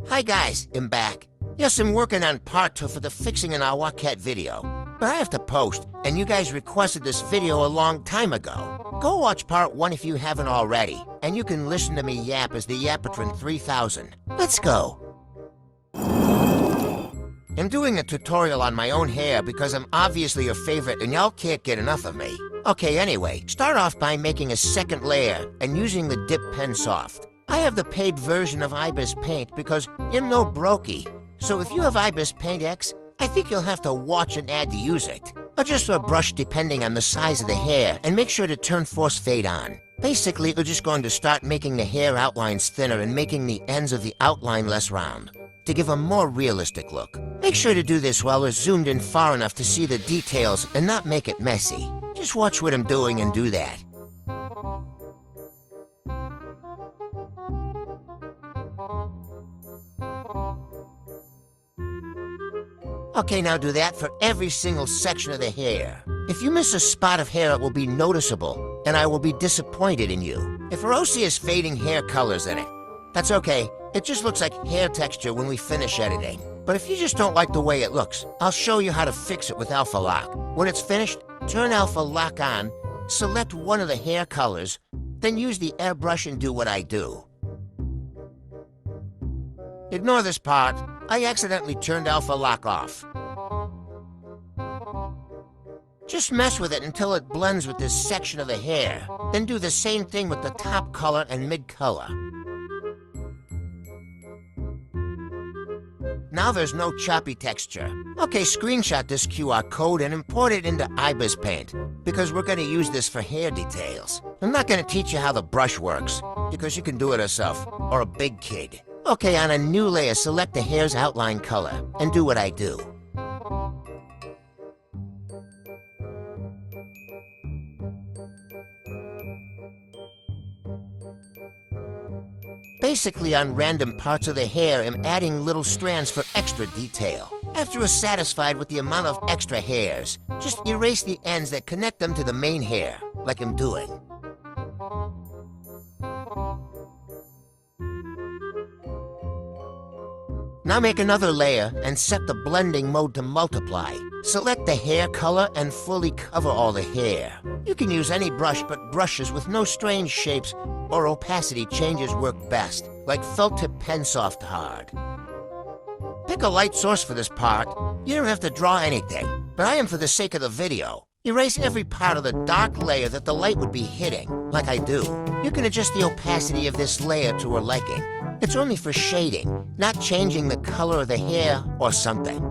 Hi guys, I'm back. Yes, I'm working on part 2 for the fixing an Awaket video. But I have to post, and you guys requested this video a long time ago. Go watch part 1 if you haven't already, and you can listen to me yap as the Yapatron 3000. Let's go. I'm doing a tutorial on my own hair because I'm obviously your favorite and y'all can't get enough of me. Okay, anyway, start off by making a second layer and using the dip pen soft. I have the paid version of IBIS Paint because I'm no brokey. So if you have IBIS Paint X, I think you'll have to watch an ad to use it. Adjust your brush depending on the size of the hair and make sure to turn force fade on. Basically, we're just going to start making the hair outlines thinner and making the ends of the outline less round to give a more realistic look. Make sure to do this while we're zoomed in far enough to see the details and not make it messy. Just watch what I'm doing and do that. Okay, now do that for every single section of the hair. If you miss a spot of hair, it will be noticeable, and I will be disappointed in you. If Rosie has fading hair colors in it, that's okay. It just looks like hair texture when we finish editing. But if you just don't like the way it looks, I'll show you how to fix it with Alpha Lock. When it's finished, turn Alpha Lock on, select one of the hair colors, then use the airbrush and do what I do. Ignore this part. I accidentally turned Alpha Lock off. Just mess with it until it blends with this section of the hair. Then do the same thing with the top color and mid color. Now there's no choppy texture. Okay, screenshot this QR code and import it into IBIS Paint, because we're going to use this for hair details. I'm not going to teach you how the brush works, because you can do it yourself, or a big kid. Okay, on a new layer, select the hair's outline color, and do what I do. Basically, on random parts of the hair, I'm adding little strands for extra detail. After you're satisfied with the amount of extra hairs, just erase the ends that connect them to the main hair, like I'm doing. Now make another layer and set the blending mode to multiply. Select the hair color and fully cover all the hair. You can use any brush, but brushes with no strange shapes or opacity changes work best, like felt tip pen soft hard. Pick a light source for this part. You don't have to draw anything, but I am for the sake of the video. Erase every part of the dark layer that the light would be hitting, like I do. You can adjust the opacity of this layer to your liking. It's only for shading, not changing the color of the hair or something.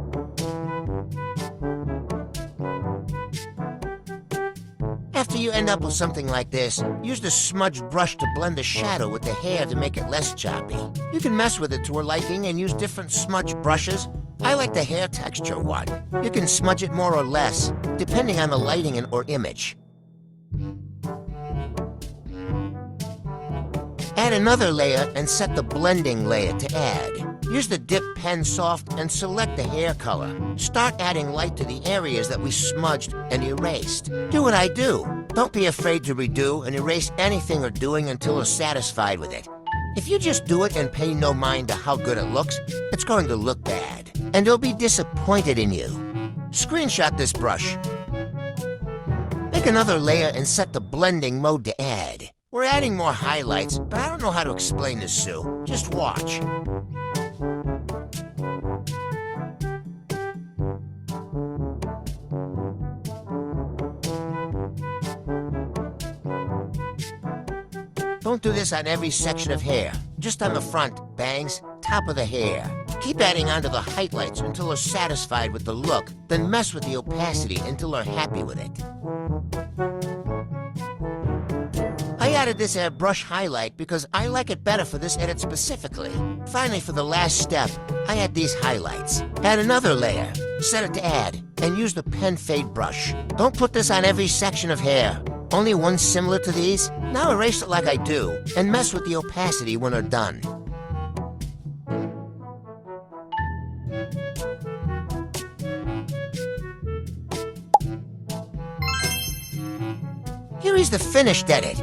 After you end up with something like this, use the smudge brush to blend the shadow with the hair to make it less choppy. You can mess with it to your liking and use different smudge brushes. I like the hair texture one. You can smudge it more or less, depending on the lighting or image. Add another layer and set the blending layer to add. Use the dip pen soft and select the hair color. Start adding light to the areas that we smudged and erased. Do what I do. Don't be afraid to redo and erase anything you're doing until you're satisfied with it. If you just do it and pay no mind to how good it looks, it's going to look bad, and you'll be disappointed in you. Screenshot this brush. Make another layer and set the blending mode to add. We're adding more highlights, but I don't know how to explain this, Sue. Just watch. Don't do this on every section of hair. Just on the front, bangs, top of the hair. Keep adding onto the highlights until you're satisfied with the look, then mess with the opacity until you're happy with it. I added this airbrush highlight because I like it better for this edit specifically. Finally, for the last step, I add these highlights. Add another layer, set it to add, and use the pen fade brush. Don't put this on every section of hair. Only one similar to these? Now erase it like I do, and mess with the opacity when they're done. Here is the finished edit.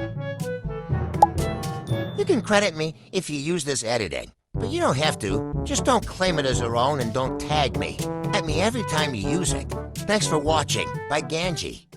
You can credit me if you use this editing. But you don't have to. Just don't claim it as your own and don't tag me. At me every time you use it. Thanks for watching. By Ganji.